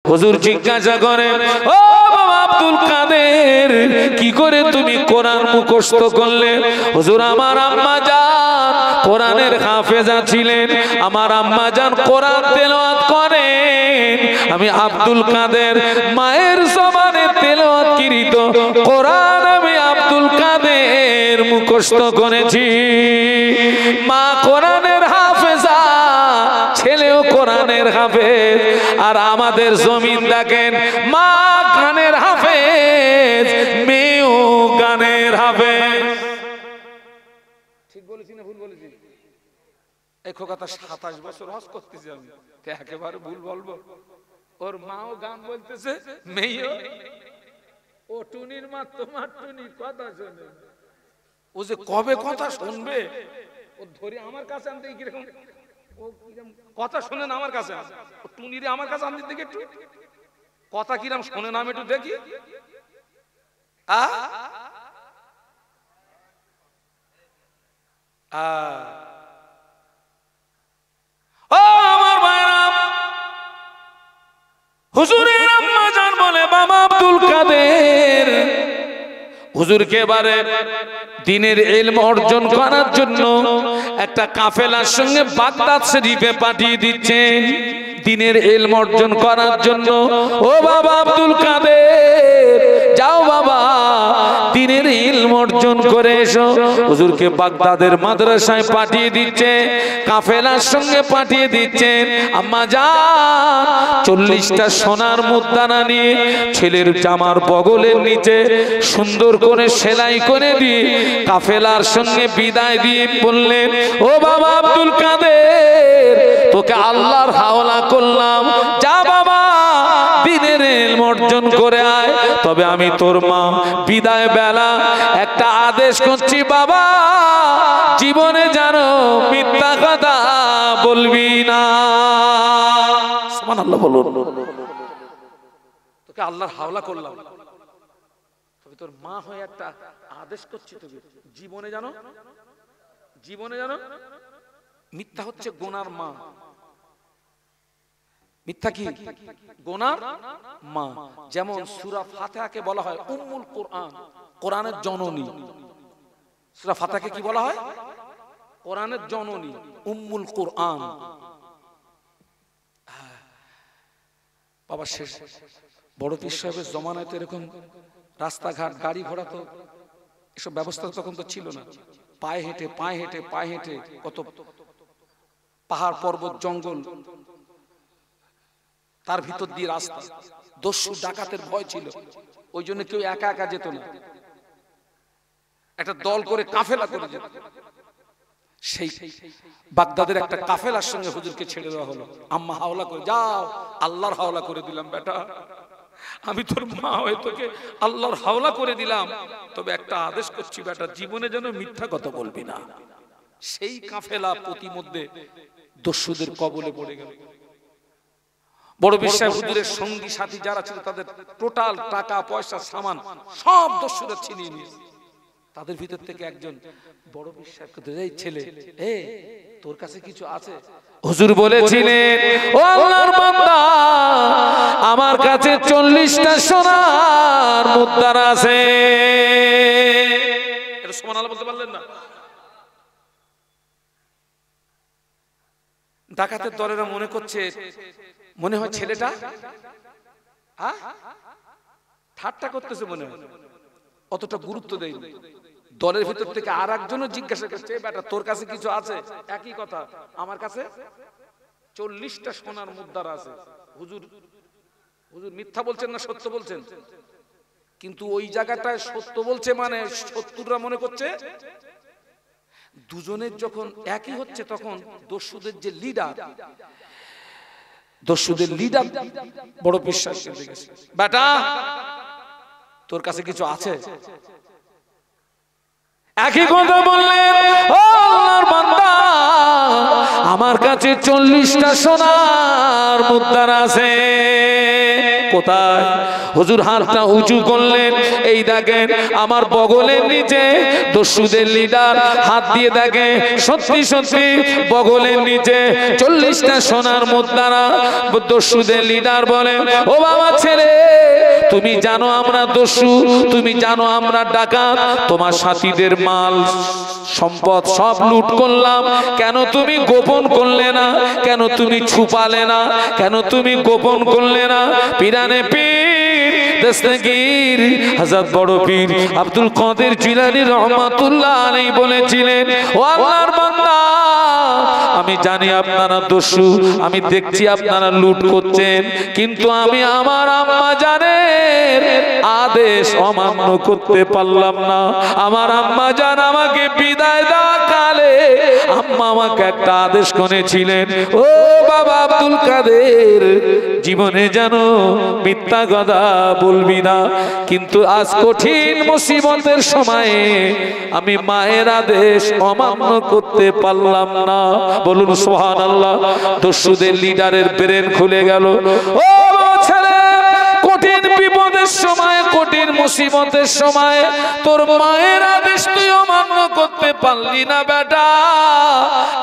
হুজুর জিজ্ঞাসা করে, ও বাবা আব্দুল কাদের, কি করে তুমি কোরআন মুখস্থ করলে? হুজুর আমার আম্মা জান কোরআনের হাফেজা ছিলেন, আমার আম্মা জান কোরআন তেলাওয়াত করেন, আমি আব্দুল কাদের মায়ের জবানে তেলাওয়াতকৃত কোরআন আমি আব্দুল কাদের মুখস্থ করেছি। মা কোরআনের হাফেজা, ছেলেও কোরআনের হাফেজ। আর আমাদের জমিন দেখেন, মা গানের হাফেজ, মেয়েও গানের হাফেজ। ঠিক বলেছি না ভুল বলেছি? এই খোকাটা 27 বছর হজ করতেছি আমি, একেবারে ভুল বলবো? ওর মাও গান বলতেছে, মেয়েও। ও টুনির মা, তোমার টুনি কথা শোনে, ও যে কবে কথা শুনবে, ও ধরে আমার কাছে আনতে কিরকম, ও কিরকম কথা শোনেন আমার কাছে, ও টুনিরে আমার কাছে আনতে দেখে একটু কথা কিরম শোনেন আমি একটু দেখি। ও আমার ভাইরা, হুজুরের আম্মা জান বলে, বাবা আব্দুল কাদের হুজুরকে এবারে দ্বীনের ইলম অর্জন করার জন্য একটা কাফেলার সঙ্গে বাগদাদ শরীফে পাঠিয়ে দিচ্ছেন, দ্বীনের ইলম অর্জন করার জন্য। ও বাবা আব্দুল কাদের, যাও বাবা দ্বীনের ইলম অর্জন করে এসো। হুজুরকে বাগদাদের মাদ্রাসায় পাঠিয়ে দিচ্ছে, কাফেলার সঙ্গে পাঠিয়ে দিচ্ছেন। আম্মা জান 40টা সোনার মুদ্রানা নিয়ে ছেলের জামার বগলের নিচে সুন্দর করে সেলাই করে দিয়ে কাফেলার সঙ্গে বিদায় দিয়ে বললেন, ও বাবা আব্দুল কাদের, তোকে আল্লাহর হাওলা করলাম, যা বাবা দ্বীনের ইলম অর্জন করে আয়। তবে আমি তোর মা বিদায় বেলা একটা আদেশ করছি, বাবা জীবনে জানো মিথ্যা কথা বলবি না। সুবহানাল্লাহ বলুন। তোকে আল্লাহর হাওলা করলাম, তবে তোর মা হয়ে একটা আদেশ করছি, তোকে জীবনে জানো মিথ্যা হচ্ছে গুনার মা। মিথ্যা কি? গুনার মা। যেমন সূরা ফাতিহাকে বলা হয় উম্মুল কোরআন, কোরআনের জননী। সূরা ফাতিহাকে কি বলা হয়? কোরআনের জননী, উম্মুল কোরআন। বাবা শেষ বড় পীর সাহেবের জমানায় তো এরকম রাস্তাঘাট গাড়ি ঘোড়া তো এসব ব্যবস্থা তখন তো ছিল না। পায়ে হেঁটে কত পাহাড় পর্বত জঙ্গল, তার ভিতর দিয়ে রাস্তা। দস্যু ডাকাতের ভয় ছিল, ওই জন্য কেউ একা একা যেত না, একটা দল করে কাফেলা করে যেত। সেই বাগদাদের একটা কাফেলার সঙ্গে হুজুরকে ছেড়ে দেওয়া হলো। আম্মা হাওলা করে, যাও আল্লাহর হাওলা করে দিলাম বেটা, আমি তোর মা হয়ে তোকে আল্লাহর হাওলা করে দিলাম, তবে একটা আদেশ করছি বেটা, জীবনে যেন মিথ্যা কথা বলবি না। সেই কাফেলা প্রতিমধ্যে দস্যুদের কবলে পড়ে গেল। বড় বিশ্বাস হুজুরের সঙ্গী সাথী যারা ছিল তাদের টোটাল টাকা পয়সা সামান সব দস্যুরা ছিনিয়ে নিয়েছে। তাদের ভিতর থেকে একজন বড় বিশ্বাসকে ধরে, এই ছেলে, তোর কাছে কিছু আছে? হুজুর বলেছিলেন, ও আল্লাহর বান্দা, আমার কাছে 40টা সোনার মুদ্রা আছে। এটা সুবহানাল্লাহ বলতে পারলেন না? ডাকাতের দলেরা মনে করছে, মনে হয় ছেলেটা ঠাট্টা করতেছে, মনে হয় অতটা গুরুত্ব দেয়নি। দলের ভিতর থেকে আর একজনও জিজ্ঞাসা করছে, বেটা তোর কাছে কিছু আছে? একই কথা, আমার কাছে 40টা সোনার মুদ্রা আছে। হুজুর মিথ্যা বলছেন না সত্য বলছেন? কিন্তু ওই জায়গাটায় সত্য বলছে মানে শত্রুরা মনে করছে দুজনের যখন একই হচ্ছে, তখন দস্যুদের যে লিডার, বড় বিশ্বাস করে গেছে, বেটা তোর কাছে কিছু আছে? একই কথা বললেন, ও আল্লাহর বান্দা, আমার কাছে 40টা সোনার মুদ্রা আছে। কোথায়? হুজুর হাতটা উঁচু করলেন, এই দেখেন আমার বগলের নিচে দস্যুদের লিডার হাত দিয়ে দেখে সত্যি সত্যি বগলের নিচে 40টা সোনার মুদ্রা। দস্যুদের লিডার বলে, ও বাবা ছেলে, তুমি জানো আমরা দস্যু, তুমি জানো আমরা ডাকাত, তোমার সাথীদের মাল সম্পদ সব লুট করলাম, কেন তুমি গোপন করলে না? কেন তুমি ছুপালে না? কেন তুমি গোপন করলে না? পিরানে পীর দস্তগীর হযরত বড় পীর আব্দুল কাদের জিলানী রহমাতুল্লাহ আলাইহি বলেছিলেন, ও আল্লাহর বান্দা, আমি জানি আপনারা দস্যু, আমি দেখছি আপনারা লুট করছেন, কিন্তু আমি আমার আম্মা জানের আদেশ অমান্য করতে পারলাম না। আমার আম্মা জান আমাকে বিদায় দেওয়া কালে আম্মা আমাকে একটা আদেশ করেছিলেন, ও বাবা আব্দুল কাদের, জীবনে যেন মিথ্যা কথা বলবি না। কিন্তু আজ কঠিন মুসিবতের সময়ে আমি মায়ের আদেশ অমান্য করতে পারলাম না। বলুন সুবহানাল্লাহ। দস্যুদের লিডারের ব্রেন খুলে গেল। ও ছেলে, কঠিন বিপদের সময়, কঠিন মুসিবতের সময় তোর মায়ের আদেশ তুই অমান্য করতে পারলি না বেটা।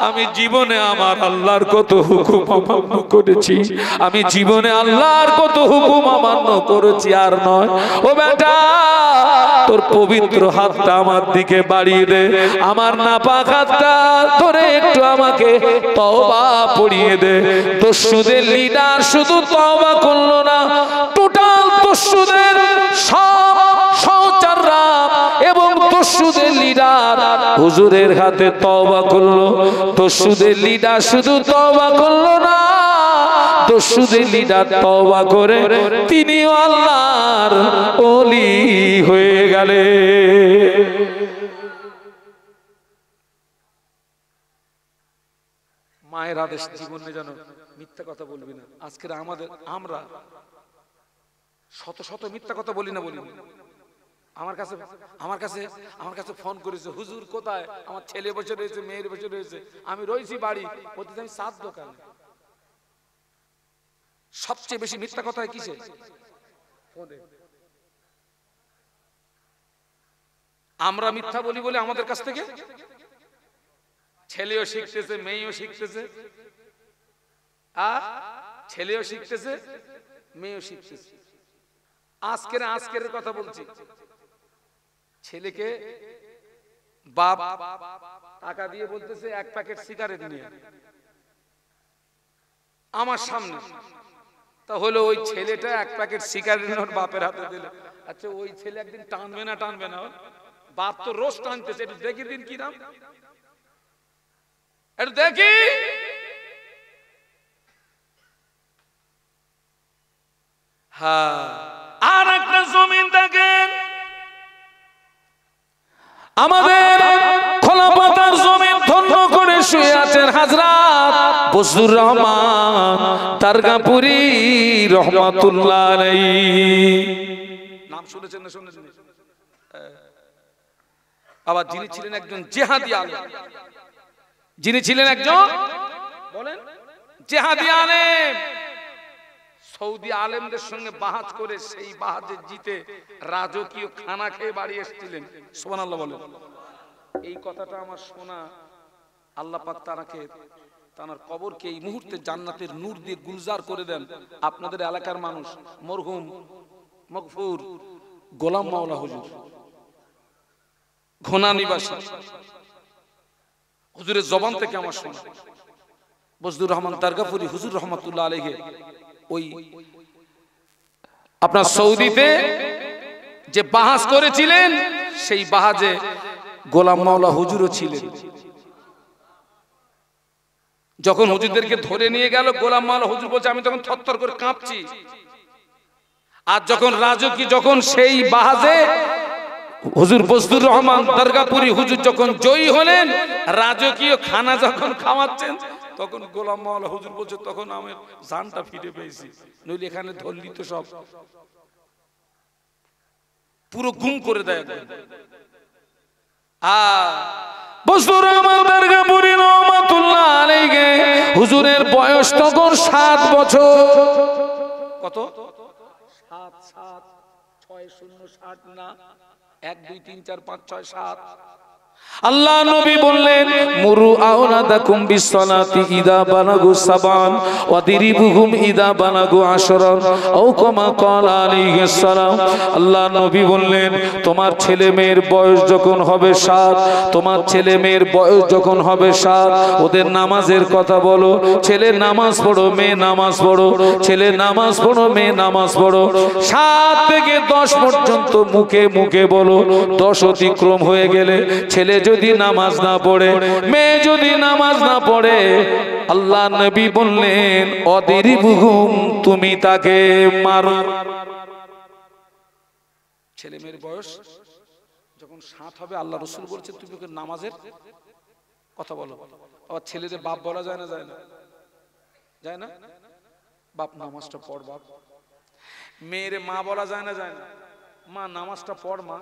আমি জীবনে আমার আল্লাহর কত হুকুম অমান্য করেছি, আমি জীবনে আল্লাহর কত হুকুম অমান্য করেছি, আর নয়। ও বেটা, তোর পবিত্র হাতটা আমার দিকে বাড়িয়ে দে, আমার নাপাক হাতটা ধরে একটু আমাকে তওবা পড়িয়ে দে। দস্যুদের লিডার শুধু তওবা করলো না, টোটাল দস্যুদের সব সহচররা এবং দস্যুদের লিডার হুজুরের হাতে তওবা করলো। দস্যুদের লিডার শুধু তওবা করলো না, দস্যুদের লিডার তওবা করে তিনিও আল্লাহর ওলি হয়ে গেলেন। মায়ের আদেশ জীবনে যেন মিথ্যা কথা বলবি না। আজকে আমরা শত শত মিথ্যা কথা বলি না, বলি আমার কাছে ফোন করেছে, হুজুর কোথায়? আমার ছেলে বসে রয়েছে, মেয়ের বসে রয়েছে, আমি রয়েছি বাড়ি, বলতে আমি 7 দোকানে। সবচেয়ে বেশি মিথ্যা কথা হয় কিসে? ফোনে। আমরা মিথ্যা বলি বলে আমাদের কাছ থেকে ছেলেও শিখতেছে, মেয়েও শিখতেছে, ছেলেও শিখতেছে, মেয়েও শিখতেছে। আজকের কথা বলছি। ছেলেকে বাপ টাকা দিয়ে বলতেছে 1 প্যাকেট সিগারেট নিয়ে আমার সামনে, তাহলে ওই ছেলেটা 1 প্যাকেট সিগারেট ওর বাপের হাতে দিল। আচ্ছা, ওই ছেলে একদিন টানবে না? টানবে না? বাপ তো রোজ টানতেছে, একটু দেখি দিন কি নাম, একটু দেখি। হ্যাঁ, আর একটা জমিন দেখেন, আমাদের খোলাপাতার জমিন ধন্য করে শুয়ে আছেন হযরত বজলুর রহমান দারগাপুরি রহমাতুল্লাহ আলাইহি। নাম শুনেছেন না? শুনেছেন? আবার যিনি ছিলেন একজন জিহাদি আলেম, যিনি ছিলেন একজন, বলেন, জিহাদি আলেম, সৌদি আলেমদের সঙ্গে বাহাজ করে সেই বাহাজে জিতে রাজকীয় খানা খেয়ে বাড়ি এসেছিলেন। সুবহানাল্লাহ বলেন। এই কথাটা আমার শোনা, আল্লাহ পাক তার কবরকে এই মুহূর্তে জান্নাতের নূর দিয়ে গুলজার করে দেন। আপনাদের এলাকার মানুষ মরহুম মগফুর গোলাম মাওলা হুজুর, ঘোনা নিবাসী, হুজুরের জবান থেকে আমার শোনা, বজলুর রহমান দারগাপুরি হুজুর রহমাতুল্লাহ আলাইহি ওই আপনার সৌদিতে যে বাহাজ করেছিলেন, সেই বাহাজে গোলাম মাওলা হুজুরও ছিলেন। যখন হুজুরদেরকে ধরে নিয়ে গেল, গোলাম মাওলা হুজুর বলছে আমি তখন থরথর করে কাঁপছি। আর যখন যখন সেই বাহাজে হুজুর বজলুর রহমান দারগাপুরি হুজুর যখন জয়ী হলেন, রাজকীয় খানা যখন খাওয়াচ্ছেন, তখন গোলাম মাওলা হুজুর বলছে তখন আমি জানটা ফিরে পেয়েছি, নইলে এখানে ধরলি তো সব পুরো গুম করে দেয়। বজলুর রহমান দারগাপুরি রহমাতুল্লাহ আলাইহি হুজুরের বয়স তখন 7 বছর। কত? 7 7 6 0 60 না 1 2 3 4 5 6 7 আল্লাহ নবী বললেন মুরু আওলাদাকুম বিসসালাতি ইদা বালাগু সাবান ওয়াদিরিবুহুম ইদা বালাগু আশরান আও কামা ক্বালা আলাইহিস সালাম। আল্লাহ নবী বললেন তোমার ছেলে মেয়ের বয়স যখন হবে 7, তোমার ছেলে মেয়ের বয়স যখন হবে 7, ওদের নামাজের কথা বলো। ছেলে নামাজ পড়ো, মেয়ে নামাজ পড়ো, ছেলে নামাজ পড়ো, মেয়ে নামাজ পড়ো। 7 থেকে 10 পর্যন্ত মুখে মুখে বলো। 10 অতিক্রম হয়ে গেলে ছেলে যদি নামাজ না পড়ে, মেয়ে যদি নামাজ না পড়ে, আল্লাহ নবী বললেন অদিরিবুহুম, তুমি তাকে মারো। ছেলে মেয়ের বয়স যখন 7 হবে আল্লাহ রাসূল বলছে তুমি ওকে নামাজের কথা বলো। আবার ছেলেদের বাপ বলা যায় না? যায় না? যায় না? বাপ নামাজটা পড় বাপ। মেয়ের মা বলা যায় না? যায় না? মা নামাজটা পড় মা।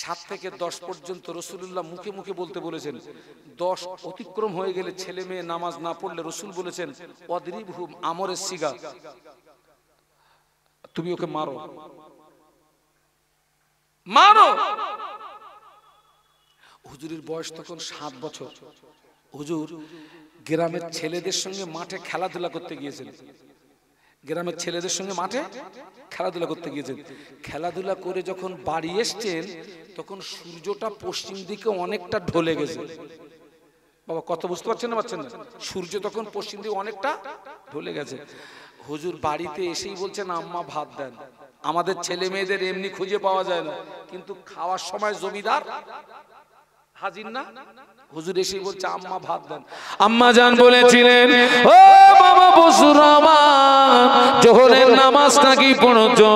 7 থেকে 10 পর্যন্ত রাসূলুল্লাহ মুখে মুখে বলতে বলেছেন। 10 অতিক্রম হয়ে গেলে ছেলে মেয়ে নামাজ না পড়লে রাসূল বলেছেন ওয়াদরিবহুম, আমরের সিগা, তুমি ওকে মারো মারো। হুজুরের বয়স তখন 7 বছর। হুজুর গ্রামের ছেলেদের সঙ্গে মাঠে খেলাধুলা করতে গিয়েছেন। গ্রামের ছেলেদের সঙ্গে মাঠে খেলাধুলা করতে গিয়েছেন। খেলাধুলা করে যখন বাড়ি এসছেন তখন সূর্যটা পশ্চিম দিকে অনেকটা ঢলে গেছে। বাবা কত বুঝতে পারছেন না? পারছেন না? সূর্য তখন পশ্চিম দিকে অনেকটা ঢলে গেছে। হুজুর বাড়িতে এসেই বলছেন আম্মা ভাত দেন। আমাদের ছেলে মেয়েদের এমনি খুঁজে পাওয়া যায় না, কিন্তু খাওয়ার সময় জমিদার হাজির না। হুজুর এসেই বলছে আম্মা ভাত দেন। আম্মা জান বলেছিলেন ও বাবা বসুর রহমান, জোহরের নামাজটা কি পড়ছো?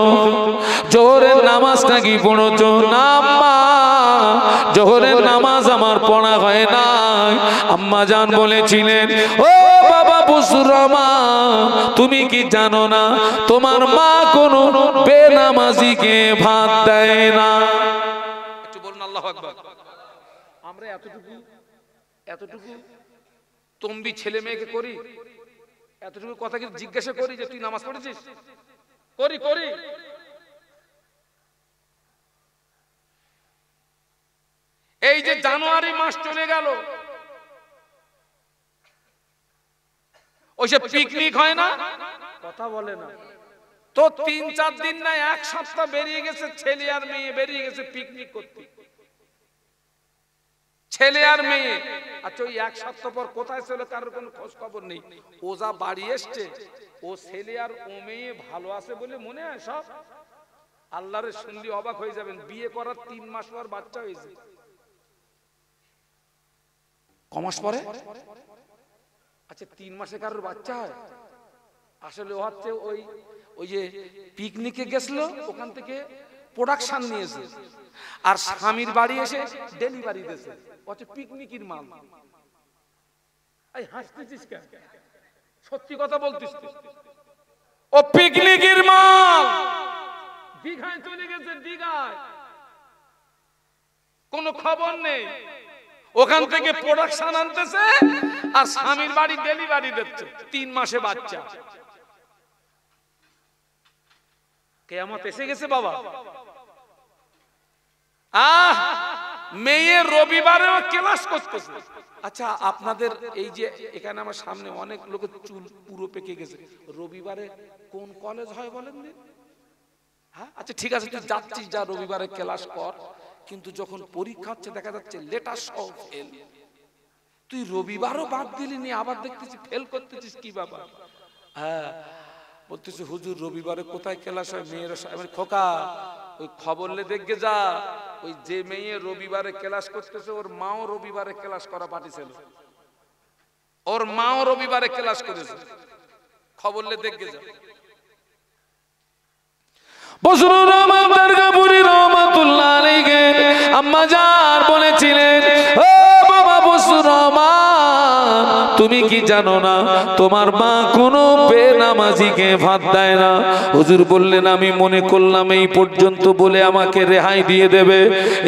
জোহরের নামাজটা কি পড়ছো? না আম্মা, জোহরের নামাজ আমার পড়া হয় না। আম্মা জান বলেছিলেন ও বাবা বসুর রহমান, তুমি কি জানো না তোমার মা কোনো বেনামাজিকে ভাত দেয় না? একটু বলুন আল্লাহু আকবার। আমরা এতটুকু তম্বি ছেলে মেয়েকে করি, এতটুকু কথা কি জিজ্ঞাসা করি যে তুই নামাজ পড়েছিস? করি। এই যে জানুয়ারি মাস চলে গেল, ওই যে পিকনিক হয় না, কথা বলে না তো 3-4 দিন না 1 সপ্তাহ বেরিয়ে গেছে, ছেলে আর মেয়ে বেরিয়ে গেছে পিকনিক করতে। ছেলে আর মেয়ে। আচ্ছা ওই 1 সপ্তাহ পর কোথায় ছিল কারোর কোনো খোঁজ খবর নেই। ও যা বাড়ি এসছে, ও ছেলে আর ও মেয়ে ভালো আছে বলে মনে হয় সব। আল্লাহরে শুনলে অবাক হয়ে যাবেন, বিয়ে করার 3 মাস পর বাচ্চা হয়েছে। কমাস পরে? আচ্ছা 3 মাসে কারোর বাচ্চা হয়? আসলে ও হচ্ছে ওই যে পিকনিকে গেছিল, ওখান থেকে প্রোডাকশন নিয়েছে, আর স্বামীর বাড়ি এসে ডেলিভারি দিয়েছে। হচ্ছে পিকনিকের মাল। এই হাসতেছিস কেন? সত্যি কথা বলতিস। ও পিকনিকের মাল। দীঘায় চলে গেছে, দীঘায় কোনো খবর নেই। ওখান থেকে প্রোডাকশন আনতেছে আর স্বামীর বাড়ি ডেলিভারি দিচ্ছে। 3 মাসে বাচ্চা। কিয়ামত এসে গেছে বাবা। মেয়ে রবিবারেও ক্লাস করতেছে। আচ্ছা আপনাদের এই যে এখানে আমার সামনে অনেক লোকের চুল পুরো পেকে গেছে, রবিবারে কোন কলেজ হয় বলেন দিন? হ্যাঁ আচ্ছা ঠিক আছে, তুই যাচ্ছিস, যা রবিবারে ক্লাস কর, কিন্তু যখন পরীক্ষা হচ্ছে দেখা যাচ্ছে লেটার সহ ফেল। তুই রবিবারও বাদ দিলি নি, আবার দেখতেছি ফেল করতেছিস কি বাবা? হ্যাঁ বলতেছে হুজুর রবিবারে কোথায় ক্লাস হয়? মেয়েরা খোকা ওই খবরলে দেখে যা, ওই যে মেয়ে রবিবারে ক্লাস করতেছে ওর মাও রবিবারে ক্লাস করা পাঠিয়েছিল, ওর মাও রবিবারে ক্লাস করেছে, খবরলে দেখে যা। বসরুর রহমান দরগাপুরি রহমাতুল্লাহ আলাইহি আম্মা জান বলেছিলেন ও বাবা বসরুর রহমান, তুমি তুমি কি জানো না তোমার মা কোনো বেনামাজিকে ভাত দেয় না। হুজুর বললেন আমি মনে করলাম এই পর্যন্ত বলে আমাকে রেহাই দিয়ে দেবে,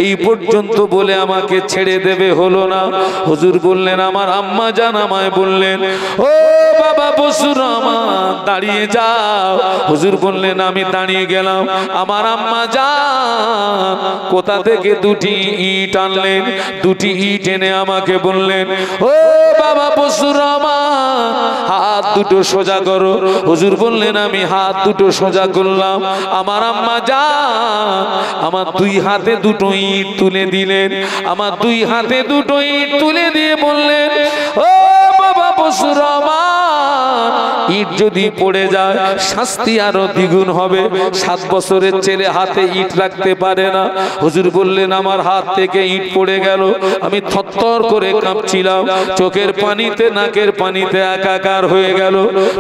এই পর্যন্ত বলে আমাকে ছেড়ে দেবে, হলো না। হুজুর বললেন আমার আম্মা জান আমায় বললেন ও বাবা বসুর আমার দাঁড়িয়ে যাও। হুজুর বললেন আমি দাঁড়িয়ে গেলাম। আমার আম্মা জান কোথা থেকে দুটি ইট আনলেন, দুটি ইট এনে আমাকে বললেন ও বাবা বসুর আমার হাত দুটো সোজা করো। হুজুর বললেন আমি হাত দুটো সোজা করলাম। আমার আম্মা জান আমার দুই হাতে দুটো ইট তুলে দিলেন। আমার দুই হাতে দুটো ইট তুলে দিয়ে বললেন ও বাবা বসুর আমার ইট যদি পড়ে যায় শাস্তি আরো দ্বিগুণ হবে। 7 বছরের ছেলে হাতে ইট রাখতে পারে না। হুজুর বললেন আমার হাত থেকে ইট পড়ে গেল। আমি থরথর করে কাঁপছিলাম, চোখের পানিতে নাকের পানিতে একাকার হয়ে গেল,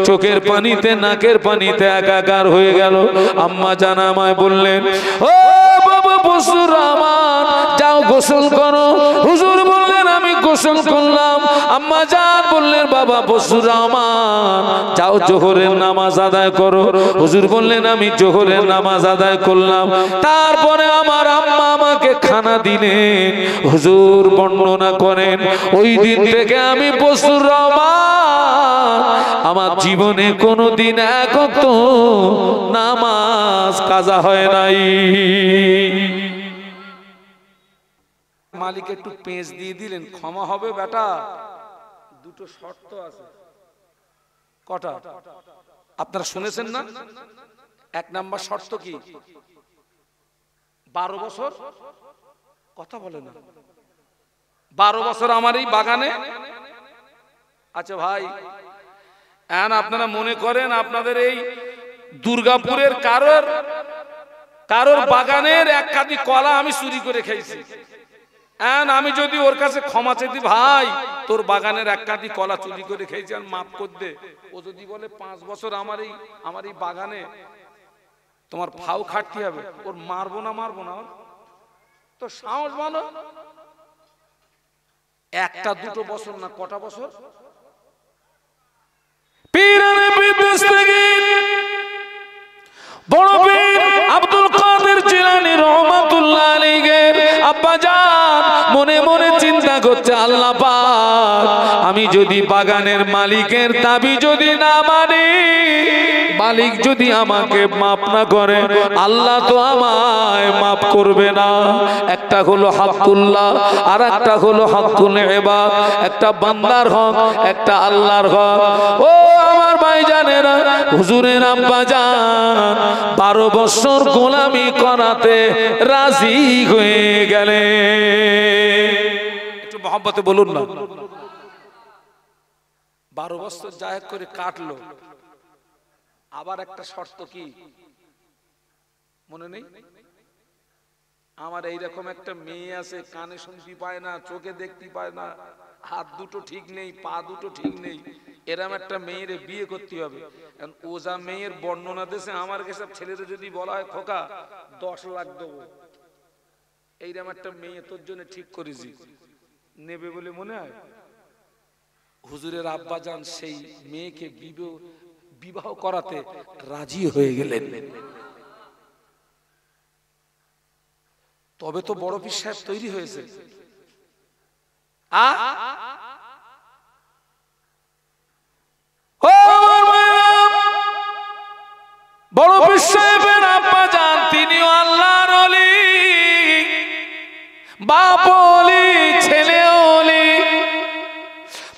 চোখের পানিতে নাকের পানিতে একাকার হয়ে গেল। আম্মা জান আমায় বললেন ও বাবা বসুর আমার যাও গোসল করো। হুজুর বললেন আমি গোসল করলাম। আম্মা জান বললেন বাবা বসুর আমার যাও জোহরের নামাজ আদায় করো। হুজুর বললেন আমি জোহরের নামাজ আদায় করলাম। তারপরে আমার আম্মা আমাকে খানা দিলেন। হুজুর বর্ণনা করেন ওই দিন থেকে আমি বসুর আমার জীবনে কোনোদিন এক ওয়াক্ত নামাজ কাজা হয় নাই। মালিক একটু পেঁচ দিয়ে দিলেন, ক্ষমা হবে বেটা। দুটো শর্ত আছে। কটা আপনারা শুনেছেন না? 1 নাম্বার শর্ত কি? 12 বছর কথা বলে না। 12 বছর আমার এই বাগানে। আচ্ছা ভাই আপনারা মনে করেন আপনাদের এই দুর্গাপুরের কারোর বাগানের এক কাঁদি কলা আমি চুরি করে খেয়েছি, আমি যদি ওর কাছে ক্ষমা চাইতি ভাই তোর বাগানের এক কাঁদি কলা চুরি করে খেয়েছি আর মাফ করে দে, ও যদি বলে 5 বছর আমার এই বাগানে তোমার ফাও খাটতে হবে, ওর মারবো না তো সাহস বলো। 1টা 2টো বছর না, কটা বছর? পীরানে বিদ্যুৎ বড় পীর আব্দুল কাদের জিলানী রহমাতুল্লাহ আলাইহির আব্বা জান মনে মনে চিন্তা করছে আল্লাহ পাক আমি যদি বাগানের মালিকের দাবি যদি না মানি, মালিক যদি আমাকে মাফ না করে আল্লাহ তো আমায় মাফ করবে না। একটা হলো হকুল্লাহ আর একটা হলো হকুল ইবাদ, একটা বান্দার হক একটা আল্লাহর হক। ও আমার ভাইজানেরা হুজুরের আব্বা জান 12 বছর গোলামি করাতে রাজি হয়ে গেলে। একটু মহব্বতে বলুন না। 12 বছর জায়েদ করে কাটলো। আবার একটা শর্ত কি মনে নেই? আমার এইরকম একটা মেয়ে আছে, কানে শুনতে পায় না, চোখে দেখতে পায় না, হাত দুটো ঠিক নেই, পা দুটো ঠিক নেই, এরম একটা মেয়ের বিয়ে করতে হবে। ও যা মেয়ের বর্ণনা দিয়েছে আমার কাছে ছেলেদের যদি বলা হয় খোকা 10 লাখ দেবো, এইরকম একটা মেয়ে তোর জন্য ঠিক করেছি, নেবে বলে মনে হয়? হুজুরের আব্বা জান সেই মেয়েকে বিবাহ করাতে রাজি হয়ে গেলেন। তবে তো বড় পীর সাহেব তৈরি হয়েছে। বড় পীর সাহেবের আব্বা জান তিনিও আল্লাহর ওলি, বাপ ওলি, ছেলে ওলি,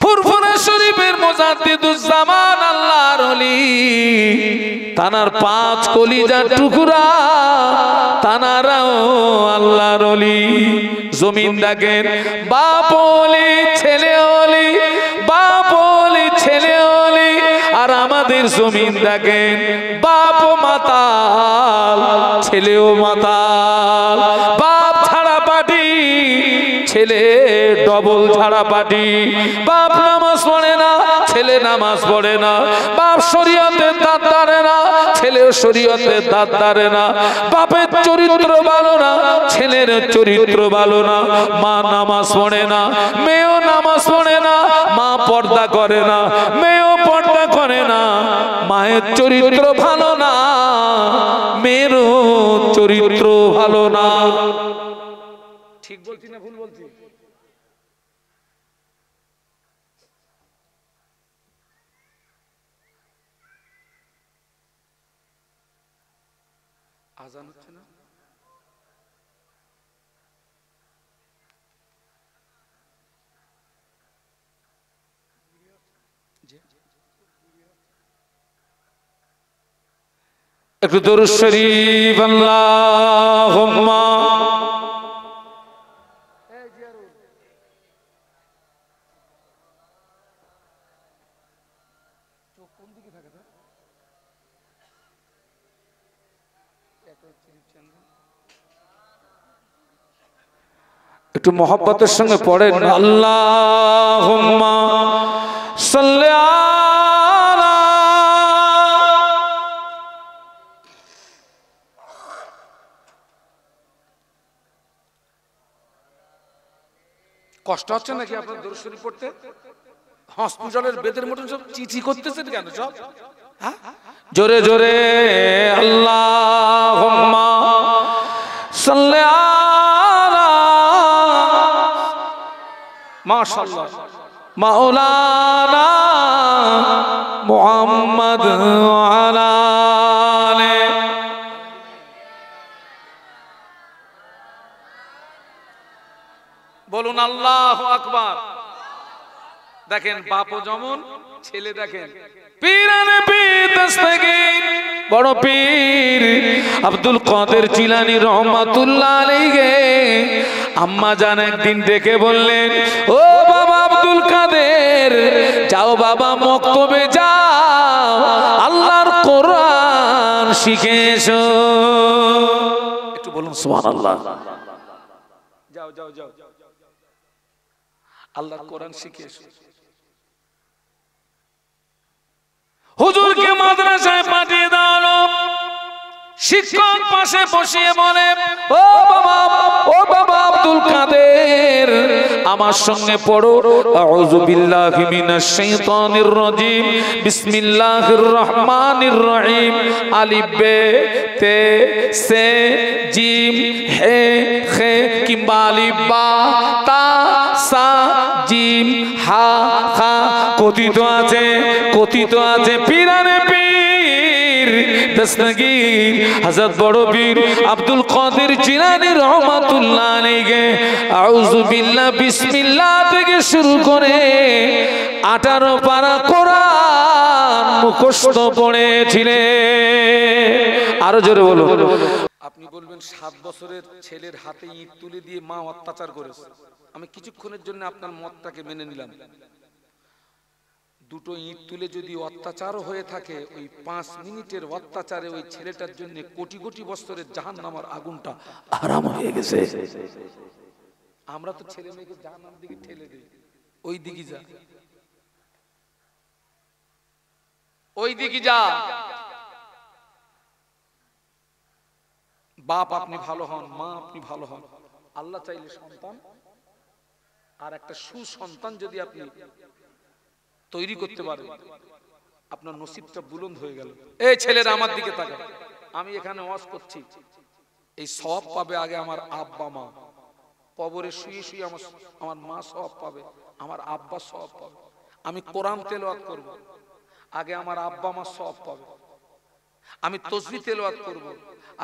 ফুরফুরা শরীফের মুজাদ্দিদুজ্জামান আল্লাহর ওলি। তানার 5 কলিজার টুকরা তানারাও আল্লাহর ওলি। জমিন দেখেন বাপ ওলি, ছেলে ওলি, বাপ ওলি, ছেলে ওলি। আর আমাদের জমিন দেখেন বাপ মাতাল, ছেলেও মাতাল, বাপ ছাড়া পাটি, ছেলে ডবল ছাড়া পাটি। বাপ নামাজ পড়ে না, ছেলে নামাজ পড়ে না, বাপ শরীয়তের দাঁত ধরে না, ছেলের শরীয়তে দাঁত দাঁড়ে না, বাপের চরিত্র ভালো না, ছেলের চরিত্র ভালো না, মা নামাজ পড়ে না, মেয়েও নামাজ পড়ে না, মা পর্দা করে না, মেয়েও পর্দা করে না, মায়ের চরিত্র ভালো না, মেয়েরও চরিত্র ভালো না। ঠিক বলছি না ভুল বলছি? আজান হচ্ছে না? একটু দরুদ শরীফ আল্লাহুম্মা একটু মহব্বতের সঙ্গে পড়েন আল্লাহুম্মা সাল্লি আলা। কষ্ট হচ্ছে নাকি আপনার দরুদ শরীফ পড়তে? হসপিটালের বেদের মতন সব চিঠি করতেছেন কেন সব? হ্যাঁ, জোরে জোরে আল্লাহুম্মা সাল্লি আলা মাশাআল্লাহ মাওলানা মুহাম্মদ আলা আলি। বলুন আল্লাহু আকবার। দেখেন বাপও যেমন, ছেলে দেখেন পীরানে পীর দস্তগীর বড় পীর আব্দুল কাদের জিলানী রহমাতুল্লাহ আলাইহি আম্মা জান একদিন ডেকে বললেন, ও বাবা আব্দুল কাদের, যাও বাবা মক্তবে যাও, আল্লাহর কোরআন শিখে এসো। একটু বলুন সুবহানাল্লাহ। যাও যাও যাও, আল্লাহর কোরআন শিখে এসো। হুজুরকে মাদ্রাসায় পাঠিয়ে দেওয়া হলো। শিক্ষক পাশে বসিয়ে বলে, ও বাবা আব্দুল কাদের, আমার সঙ্গে পড়ো আউযু বিল্লাহি মিনাশ শাইতানির রাজিম বিসমিল্লাহির রহমানির রহিম আলিফ বে তে সে জিম হে খে কিংবা আলিফ বা তা সা জিম হা খা কথিত আছে পীরানে পীর দস্তগীর হযরত বড় পীর আব্দুল কাদের জিলানী রহমাতুল্লাহ আলাইহি আউযু বিল্লাহ বিসমিল্লাহ থেকে শুরু করে 18 পারা কোরআন মুখস্থ পড়েছিলেন। আরো জোরে বলো। আপনি বলবেন 7 বছরের ছেলের হাতে ইট তুলে দিয়ে মা অত্যাচার করেছে, আমি কিছুক্ষণের জন্য আপনার মতটাকে মেনে নিলাম। দুটো ইট তুলে যদি অত্যাচার হয়ে থাকে, ওই 5 মিনিটের অত্যাচারে ওই ছেলেটার জন্য কোটি কোটি বছরের জাহান্নামের আগুনটা আরাম হয়ে গেছে। আমরা তো ছেলে মেয়েকে জাহান্নামের দিকে ঠেলে দিই, ওই দিকে যা, ওই দিকে যা। বাপ আপনি ভালো হন, মা আপনি ভালো হন, আল্লাহ চাইলে সন্তান আর একটা সুসন্তান যদি আপনি তৈরি করতে পারেন, আপনার নসিবটা বুলন্দ হয়ে গেল। এই ছেলেরা আমার দিকে তাকাও, আমি এখানে ওয়াজ করছি, এই সওয়াব পাবে আগে আমার আব্বা মা। কবরে শুয়ে শুয়ে আমার মা সওয়াব পাবে, আমার আব্বা সওয়াব পাবে। আমি কোরআন তেলাওয়াত করব, আগে আমার আব্বা মা সওয়াব পাবে। আমি তাসবিহ তেলাওয়াত করব,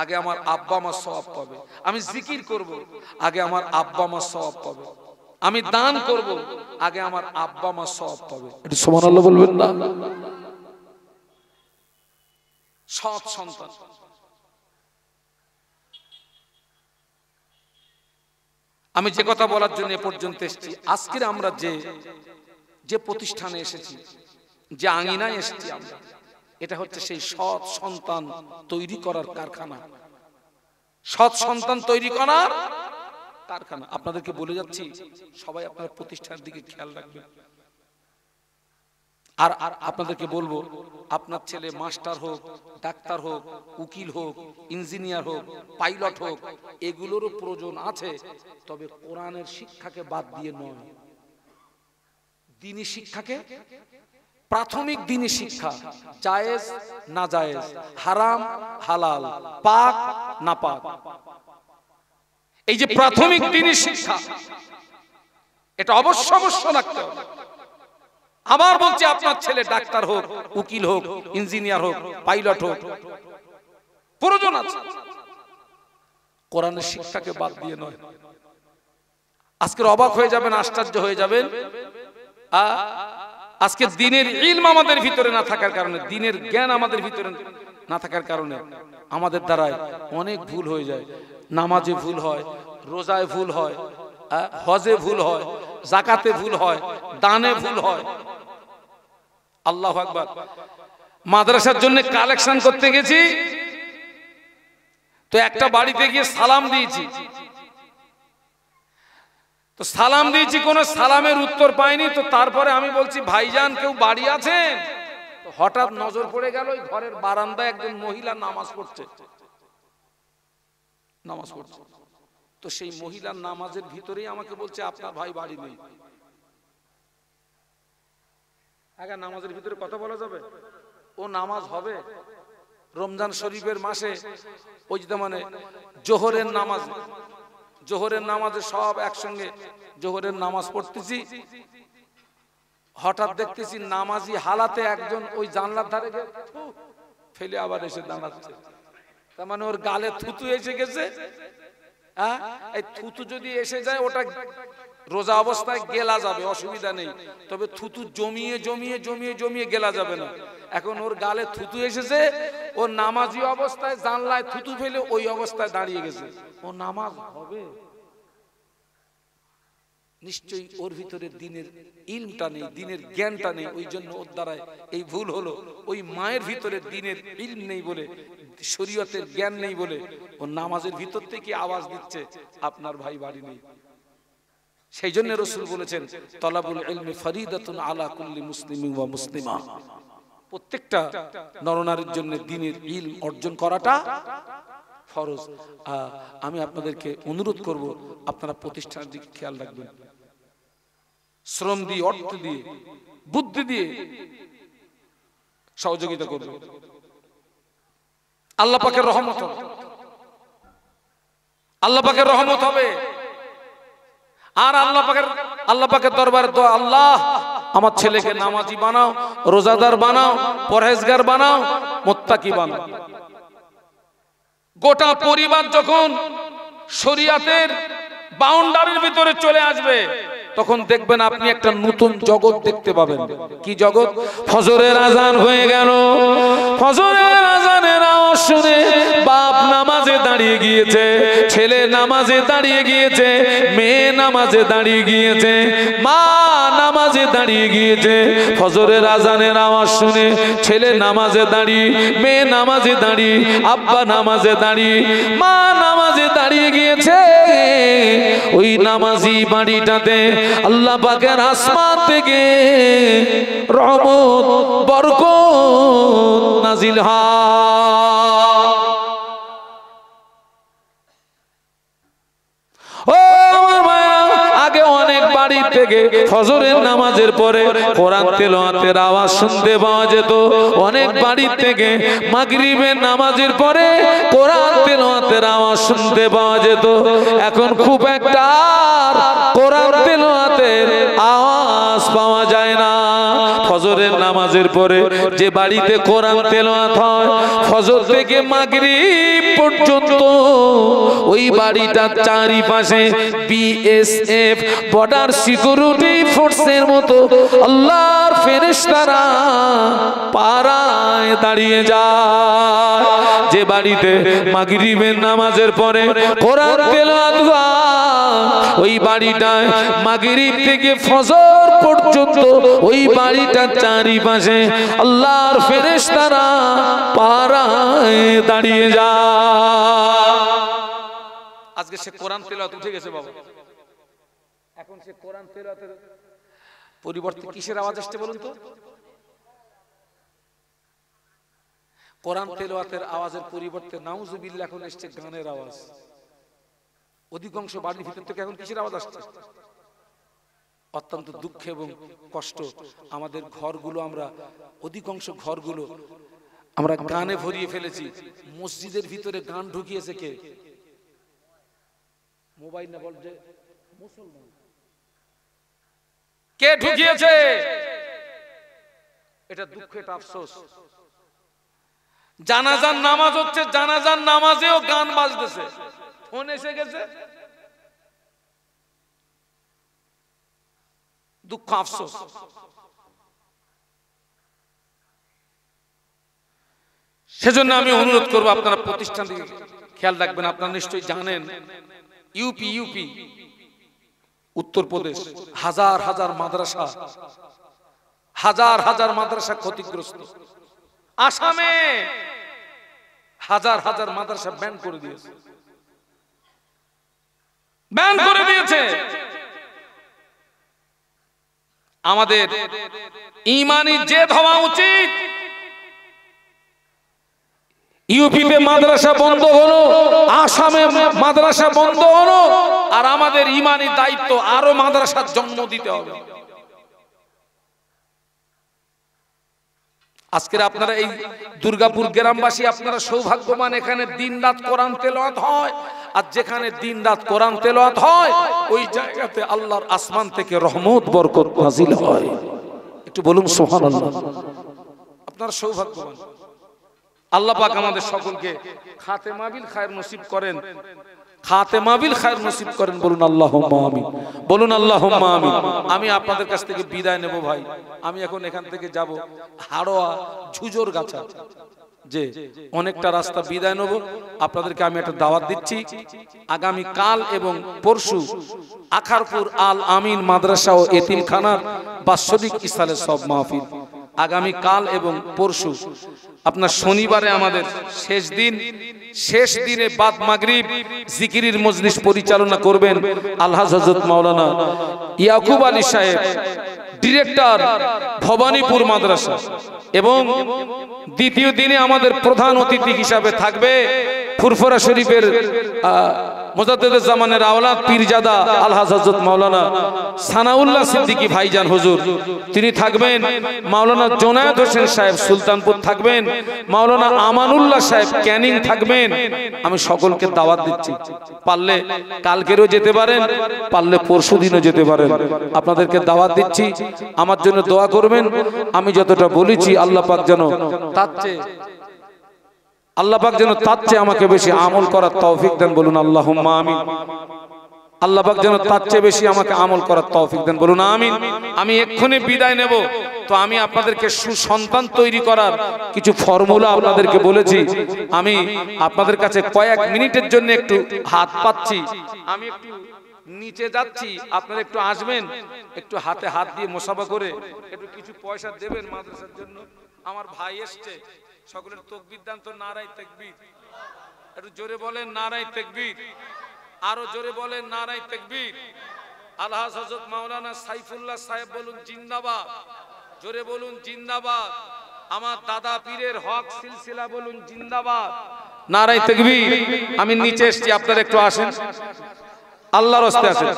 আগে আমার আব্বা মা সওয়াব পাবে। আমি জিকির করব, আগে আমার আব্বা মা সওয়াব পাবে। আমি দান করব, আগে আমার আব্বা মা সওয়াব পাবে। একটু সুবহানাল্লাহ বলবেন না? সৎ সন্তান। আমি যে কথা বলার জন্য এ পর্যন্ত এসেছি, আজকে আমরা যে প্রতিষ্ঠানে এসেছি, যে আঙিনায় এসেছি আমরা, এটা হচ্ছে সেই সৎ সন্তান তৈরি করার কারখানা। সৎ সন্তান তৈরি করার কারখানা। আপনাদেরকে বলে যাচ্ছি, সবাই আপনার প্রতিষ্ঠানের দিকে খেয়াল রাখবেন। আর আপনাদেরকে বলবো, আপনার ছেলে মাস্টার হোক, ডাক্তার হোক, উকিল হোক, ইঞ্জিনিয়ার হোক, পাইলট হোক, এগুলোরও প্রয়োজন আছে, তবে কোরআনের শিক্ষাকে বাদ দিয়ে নয়। দ্বীনি শিক্ষাকে, প্রাথমিক দ্বীনি শিক্ষা, জায়েজ না জায়েজ, হারাম হালাল, পাক না পাক, এই যে প্রাথমিক দ্বীনি শিক্ষা, এটা অবশ্য রাখতে হবে। আবার বলছি, আপনার ছেলে ডাক্তার হোক, উকিল হোক, ইঞ্জিনিয়ার হোক, পাইলট হোক, প্রয়োজন আছে, কোরআনের শিক্ষাকে বাদ দিয়ে নয়। আজকের অবাক হয়ে যাবেন, আশ্চর্য হয়ে যাবেন, আজকে দ্বীনের ইলম আমাদের ভিতরে না থাকার কারণে, দ্বীনের জ্ঞান আমাদের ভিতরে না থাকার কারণে আমাদের দ্বারায় অনেক ভুল হয়ে যায়। নামাজে ভুল হয়, রোজায় ভুল হয়, হজে ভুল হয়, যাকাতে ভুল হয়, দানে ভুল হয়। আল্লাহু আকবার। মাদ্রাসার জন্য কালেকশন করতে গেছি, তো একটা বাড়িতে গিয়ে সালাম দিয়েছি, তো সালাম দিয়েছি, কোন সালামের উত্তর পাইনি। তো তারপরে আমি বলছি, ভাইজান কেউ বাড়ি আছেন? তো হঠাৎ নজর পড়ে গেল ওই ঘরের বারান্দায় একজন মহিলা নামাজ পড়ছে। তো সেই মহিলার নামাজের ভিতরেই আমাকে বলছে, আপনার ভাই বাড়ি নেই। আগে নামাজের ভিতরে কথা বলা যাবে? ও নামাজ হবে রমজান শরীফের মাসে, ওই যে মানে জোহরের নামাজে সব একসঙ্গে জোহরের নামাজ পড়তেছি, হঠাৎ দেখতেছি নামাজি হালাতে একজন ওই জানলার ধারে ফেলে আবার এসে দাঁড়াচ্ছে। তার মানে ওর গালে থুতু এসে গেছে। এই থুতু যদি এসে যায়, ওটা রোজা অবস্থায় গেলা যাবে, অসুবিধা নেই, তবে থুতু জমিয়ে জমিয়ে জমিয়ে জমিয়ে গেলা যাবে না। এখন ওর গালে থুতু এসেছে, ও নামাজি অবস্থায় জানলায় থুতু ফেলে ওই অবস্থায় দাঁড়িয়ে গেছে। ও নামাজ হবে? নিশ্চয়ই ওর ভিতরে দ্বীনের ইলমটা নেই, দ্বীনের জ্ঞানটা নেই, ওই জন্য ওর দ্বারায় এই ভুল হলো। ওই মায়ের ভিতরে দ্বীনের ইলম নেই বলে, শরীয়তের জ্ঞান নেই বলে ও নামাজের ভিতর থেকে আওয়াজ দিচ্ছে, আপনার ভাই বাড়ি নেই। সেই জন্য রাসূল বলেছেন, তলাবুল ইলমি ফরিদাতুন আলা কুল্লি মুসলিমিন ওয়া মুসলিমা। প্রত্যেকটা নরনারীর জন্য দ্বীনের ইলম অর্জন করাটা ফরজ। আমি আপনাদেরকে অনুরোধ করব, আপনারা প্রতিষ্ঠানের দিকে খেয়াল রাখবেন, শ্রম দিয়ে, অর্থ দিয়ে, বুদ্ধি দিয়ে সহযোগিতা করবেন। আল্লাহ পাকের রহমত হবে, আল্লাহ পাকের রহমত হবে। আর আল্লাহ পাকের দরবারে দোয়া, আল্লাহ আমার ছেলেকে নামাজি বানাও, রোজাদার বানাও, পরহেজগার বানাও, মুত্তাকি বানাও। গোটা পরিবার যখন শরিয়াতের বাউন্ডারির ভিতরে চলে আসবে, তখন দেখবেন আপনি একটা নতুন জগৎ দেখতে পাবেন। কি জগৎ? ফজরের আজান হয়ে গেল, ফজরের আজানের আওয়াজ শুনে বাপ নামাজে দাঁড়িয়ে গিয়েছে, ছেলে নামাজে দাঁড়িয়ে গিয়েছে, মেয়ে নামাজে দাঁড়িয়ে গিয়েছে, মা নামাজে দাঁড়িয়ে গিয়েছে। ফজরের আজানের আওয়াজ শুনে ছেলে নামাজে দাঁড়িয়ে, মেয়ে নামাজে দাঁড়িয়ে, আব্বা নামাজে দাঁড়িয়ে, মা নামাজে দাঁড়িয়ে গিয়েছে। ওই নামাজি বাড়িটাতে আল্লাহ পাকের আসমান থেকে রহমত বরকত নাজিল হয়। ও আমার ভাইরা, আগে অনেক বাড়ি থেকে ফজরের নামাজের পরে কোরআন তেলাওয়াতের আওয়াজ শুনতে পাওয়া যেত, অনেক বাড়ি থেকে মাগরিবের নামাজের পরে কোরআন তেলাওয়াতের আওয়াজ শুনতে পাওয়া যেত। এখন খুব একটা কোরআন তেলাওয়াতের আওয়াজ পাওয়া যায় না। ফজরের নামাজের পরে যে বাড়িতে কোরআন তেলাওয়াত হয়, ফজর থেকে মাগরিব পর্যন্ত ওই বাড়িটার চারিপাশে বিএসএফ, বর্ডার সিকিউরিটি ফোর্সের মতো আল্লাহর ফেরেশতারা পাড়ায় দাঁড়িয়ে যায়। যে বাড়িতে মাগরিবের নামাজের পরে কোরআন তেলাওয়াত হয়, ওই বাড়িটায় মাগরিব থেকে ফজর পর্যন্ত ওই বাড়িটার চারিপাশে আল্লাহর ফেরেশতারা পাড়ায় দাঁড়িয়ে যায়। আজকে সে কোরআন তেলাওয়াত উঠে গেছে বাবা। এখন সে কোরআন তেলাওয়াতের পরিবর্তে কিসের আওয়াজ আসছে বলুন তো? কোরআন তেলাওয়াতের আওয়াজের পরিবর্তে নাউজুবিল্লাহ এখন এসছে গানের আওয়াজ। অধিকাংশ বাড়ির ভিতর থেকে এখন কিসের আওয়াজ আসছে? অত্যন্ত দুঃখ এবং কষ্ট, আমাদের ঘরগুলো আমরা অধিকাংশ ঘরগুলো আমরা গানে ভরিয়ে ফেলেছি। মসজিদের ভিতরে গান ঢুকিয়েছে কে? মোবাইল না বলছে মুসলমান। কে ঢুকিয়েছে? এটা দুঃখ, এটা আফসোস। জানাজার নামাজ হচ্ছে, জানাজার নামাজেও গান বাজতেছে, ফোন এসে গেছে, দুঃখ আফসোস। সেজন্য আমি অনুরোধ করব আপনারা প্রতিষ্ঠান থেকে খেয়াল রাখবেন। আপনারা নিশ্চয়ই জানেন ইউপি উত্তরপ্রদেশ হাজার হাজার মাদ্রাসা, হাজার হাজার মাদ্রাসা ক্ষতিগ্রস্ত। আসামে হাজার হাজার মাদ্রাসা ব্যান করে দিয়েছে, ব্যান করে দিয়েছে। আমাদের ঈমানি জেদ হওয়া উচিত। ইউপিতে মাদ্রাসা বন্ধ হলো, আসামে মাদ্রাসা বন্ধ হলো, আর আমাদের ঈমানি দায়িত্ব আরো মাদ্রাসার জন্ম দিতে হবে। আজকের আপনারা এই দুর্গাপুর গ্রামবাসী আপনারা সৌভাগ্যবান, এখানে দিনরাত কোরআন তেলাওয়াত হয়। আর যেখানে দিনরাত কোরআন তেলাওয়াত হয় ওই জায়গাতে আল্লাহর আসমান থেকে রহমত বরকত নাজিল হয়। একটু বলুন সুবহানাল্লাহ। আপনারা সৌভাগ্যবান। আল্লাহ পাক আমাদের সকলকে খাতেমা বিল খায়র নসিব করেন, খাতেমা বিল খায়র নসিব করেন। বলুন আল্লাহুম্মা আমিন, বলুন আল্লাহুম্মা আমিন। আমি আপনাদের কাছ থেকে বিদায় নেব ভাই। আমি এখন এখান থেকে যাব হাড়োয়া ঝুজোর গাছা, যে অনেকটা রাস্তা বিদায় নেব। আপনাদেরকে আমি একটা দাওয়াত দিচ্ছি, আগামী কাল এবং পরশু আখারপুর আল আমিন মাদ্রাসা ও এতিমখানার বাৎসরিক ইসালে সব মাহফিল। আগামী কাল এবং পরশু আপনার শনিবারে আমাদের শেষ দিন, শেষ দিনে বাদ মাগরিব জিকিরের মজলিস পরিচালনা করবেন আলহাজ হযরত মাওলানা ইয়াকুব আলী সাহেব, ডিরেক্টর ভবানীপুর মাদ্রাসা। এবং দ্বিতীয় দিনে আমাদের প্রধান অতিথি হিসাবে থাকবে ফুরফুরা শরীফের মুজাদ্দিদুজ জামানের আওলাদ পীরজাদা আলহাজ হযরত মাওলানা সানাউল্লাহ সিদ্দিকী ভাইজান হুজুর। তিনি থাকবেন। মাওলানা জোনায়েদ হোসেন সাহেব সুলতানপুর থাকবেন, মাওলানা আমানুল্লাহ সাহেব ক্যানিং থাকবেন। আমি সকলকে দাওয়াত দিচ্ছি, পারলে কালকেরও যেতে পারেন, পারলে পরশুদিনও যেতে পারেন। আপনাদেরকে দাওয়াত দিচ্ছি, আমার জন্য দোয়া করবেন। আমি যতটা বলেছি আল্লাহ পাক যেন তার চেয়ে আমাকে বেশি আমল করার তৌফিক দেন। বলুন আল্লাহুম্মা আমিন। আল্লাহ পাক যেন তার চেয়ে বেশি আমাকে আমল করার তৌফিক দেন। বলুন আমিন। আমি এক্ষুনি বিদায় নেব, তো আমি আপনাদেরকে সুসন্তান তৈরি করার কিছু ফর্মুলা আপনাদেরকে বলেছি। আমি আপনাদের কাছে কয়েক মিনিটের জন্য একটু হাত পাচ্ছি, আমি একটু নিচে যাচ্ছি, আপনারা একটু আসবেন, একটু হাতে হাত দিয়ে মুসাফা করে একটু কিছু পয়সা দেবেন মাদ্রাসার জন্য। আমার ভাই এসছে, সকলের তাকবীর দান তো, নারায়ে তাকবীর। একটু জোরে বলেন নারায়ে তাকবীর, আরো জোরে বলেন নারায়ে তাকবীর। আলহাজ হযরত মাওলানা সাইফুল্লাহ সাহেব বলুন জিন্দাবাদ, জোরে বলুন জিন্দাবাদ। আমার দাদা পীরের হক সিলসিলা বলুন জিন্দাবাদ, নারায়ে তাকবীর। আমি নিচে এসেছি, আপনারা একটু আসেন, আল্লাহর রাস্তে আসেন।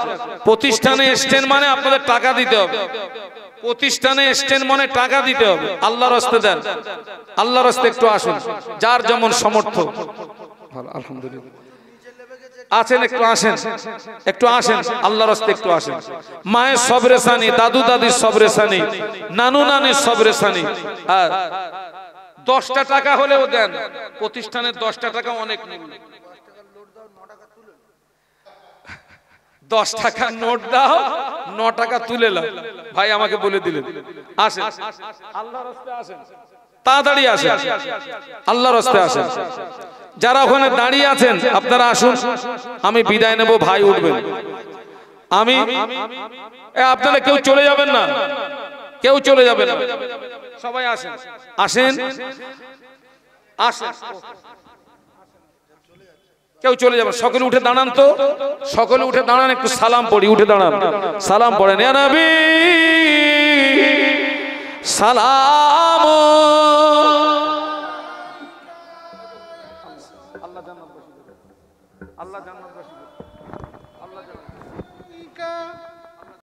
প্রতিষ্ঠানে এসছেন মানে আপনাদের টাকা দিতে হবে, প্রতিষ্ঠানে এসছেন মানে টাকা দিতে হবে। আল্লাহর রাস্তে দেন, আল্লাহর রাস্তে একটু আসুন, যার যেমন সমর্থ। আলহামদুলিল্লাহ আছেন, একটু আসেন, একটু আসেন, আল্লাহর রাস্তে একটু আসেন। মায়ের সবরেসানি, দাদু দাদির সবরেসানি, নানু নানির সবরেসানি। আর 10টা টাকা হলেও দেন, প্রতিষ্ঠানের 10টা টাকা অনেক মূল্য। 10 টাকার নোট দাও, 9 টাকা তুলে নাও। ভাই আমাকে বলে দিলেন, আসেন আল্লাহর রাস্তে আসেন, তাড়াতাড়ি আসেন, আল্লাহর রাস্তে আসেন। যারা ওখানে দাঁড়িয়ে আছেন আপনারা আসুন, আমি বিদায় নেব, ভাই উঠবেন। আমি আপনারা কেউ চলে যাবেন না, কেউ চলে যাবেন না, সবাই আসেন, আসেন, আসেন, কেউ চলে যাবে। সকলে উঠে দাঁড়ান তো, সকলে উঠে দাঁড়ান, একটু সালাম পড়ি, উঠে দাঁড়ান, সালাম পড়েন। ইয়া নবী সালাম জান্নাতবাসী করে, আল্লাহ জান্নাতবাসী করে, আল্লাহ জান্নাত